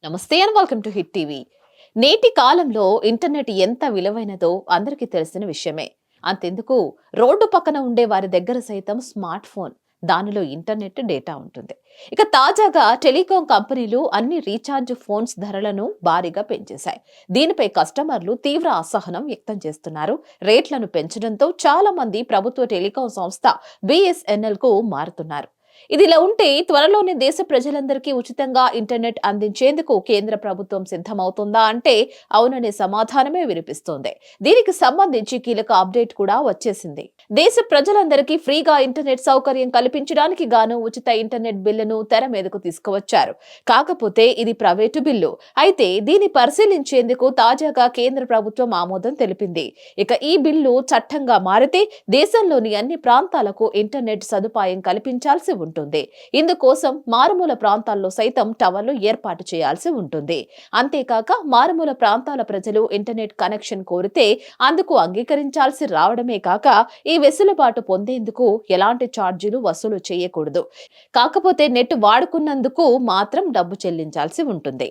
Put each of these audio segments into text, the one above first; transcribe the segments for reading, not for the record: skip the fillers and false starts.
నమస్తే and welcome to hit TV. నేటి కాలంలో ఇంటర్నెట్ ఎంత విలువైనదో అందరికీ తెలిసిన విషయమే. అంతెందుకు, రోడ్డు పక్కన ఉండే వారి దగ్గర సైతం స్మార్ట్ ఫోన్, దానిలో ఇంటర్నెట్ డేటా ఉంటుంది. ఇక తాజాగా టెలికాం కంపెనీలు అన్ని రీఛార్జ్ ఫోన్స్ ధరలను భారీగా పెంచేశాయి. దీనిపై కస్టమర్లు తీవ్ర అసహనం వ్యక్తం చేస్తున్నారు. రేట్లను పెంచడంతో చాలా మంది ప్రభుత్వ టెలికాం సంస్థ BSNL కు మారుతున్నారు. ఇదిలా ఉంటే త్వరలోనే దేశ ప్రజలందరికీ ఉచితంగా ఇంటర్నెట్ అందించేందుకు కేంద్ర ప్రభుత్వం సిద్ధమవుతుందా అంటే అవుననే సమాధానమే వినిపిస్తోంది. దీనికి సంబంధించి కీలక అప్డేట్ కూడా వచ్చేసింది. దేశ ప్రజలందరికీ ఫ్రీగా ఇంటర్నెట్ సౌకర్యం కల్పించడానికి గాను ఉచిత ఇంటర్నెట్ బిల్లును తెర మీదకు తీసుకువచ్చారు. కాకపోతే ఇది ప్రైవేటు బిల్లు. అయితే దీన్ని పరిశీలించేందుకు తాజాగా కేంద్ర ప్రభుత్వం ఆమోదం తెలిపింది. ఇక ఈ బిల్లు చట్టంగా మారితే దేశంలోని అన్ని ప్రాంతాలకు ఇంటర్నెట్ సదుపాయం కల్పించాల్సి ఉంటుంది. ఇందుకోసం మారుమూల ప్రాంతాల్లో సైతం టవర్లు ఏర్పాటు చేయాల్సి ఉంటుంది. అంతేకాక మారుమూల ప్రాంతాల ప్రజలు ఇంటర్నెట్ కనెక్షన్ కోరితే అందుకు అంగీకరించాల్సి రావడమే కాక ఈ వెసులుబాటు పొందేందుకు ఎలాంటి ఛార్జీలు వసూలు చేయకూడదు. కాకపోతే నెట్ వాడుకున్నందుకు మాత్రం డబ్బు చెల్లించాల్సి ఉంటుంది.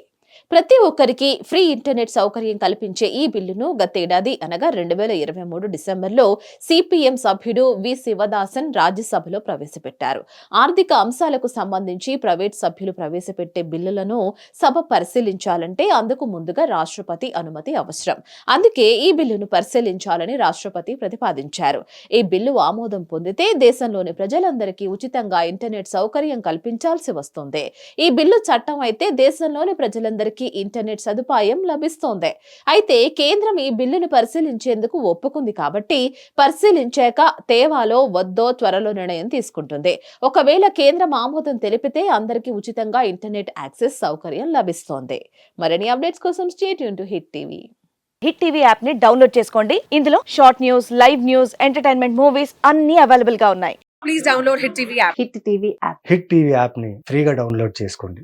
ప్రతి ఒక్కరికి ఫ్రీ ఇంటర్నెట్ సౌకర్యం కల్పించే ఈ బిల్లును గతేడాది అనగా 2023 డిసెంబర్లో సిపిఎం సభ్యుడు వి శివదాసన్ రాజ్యసభలో ప్రవేశపెట్టారు. ఆర్థిక అంశాలకు సంబంధించి ప్రైవేట్ సభ్యులు ప్రవేశపెట్టే బిల్లులను సభ పరిశీలించాలంటే అందుకు ముందుగా రాష్ట్రపతి అనుమతి అవసరం. అందుకే ఈ బిల్లును పరిశీలించాలని రాష్ట్రపతి ప్రతిపాదించారు. ఈ బిల్లు ఆమోదం పొందితే దేశంలోని ప్రజలందరికీ ఉచితంగా ఇంటర్నెట్ సౌకర్యం కల్పించాల్సి వస్తుంది. ఈ బిల్లు చట్టం అయితే దేశంలోని ప్రజలందరికీ ఇంటర్నెట్ సదుపాయం లభిస్తోంది. అయితే కేంద్రం ఈ బిల్లును పరిశీలించేందుకు ఒప్పుకుంది కాబట్టి పరిశీలించాక తేవాలో వద్దో త్వరలో నిర్ణయం తీసుకుంటుంది. ఒకవేళ కేంద్రం ఆమోదం తెలిపితే అందరికీ ఉచితంగా ఇంటర్నెట్ యాక్సెస్ సౌకర్యం లభిస్తోంది. మరిన్ని అప్డేట్స్ కోసం stay tune to hit TV. Hit TV app ని డౌన్లోడ్ చేసుకోండి. ఇందులో short news, live news, entertainment movies అన్ని అవైలబుల్ గా ఉన్నాయి. Please download Hit TV app. Hit TV app hit TV యాప్ని ఫ్రీగా డౌన్లోడ్ చేసుకోండి.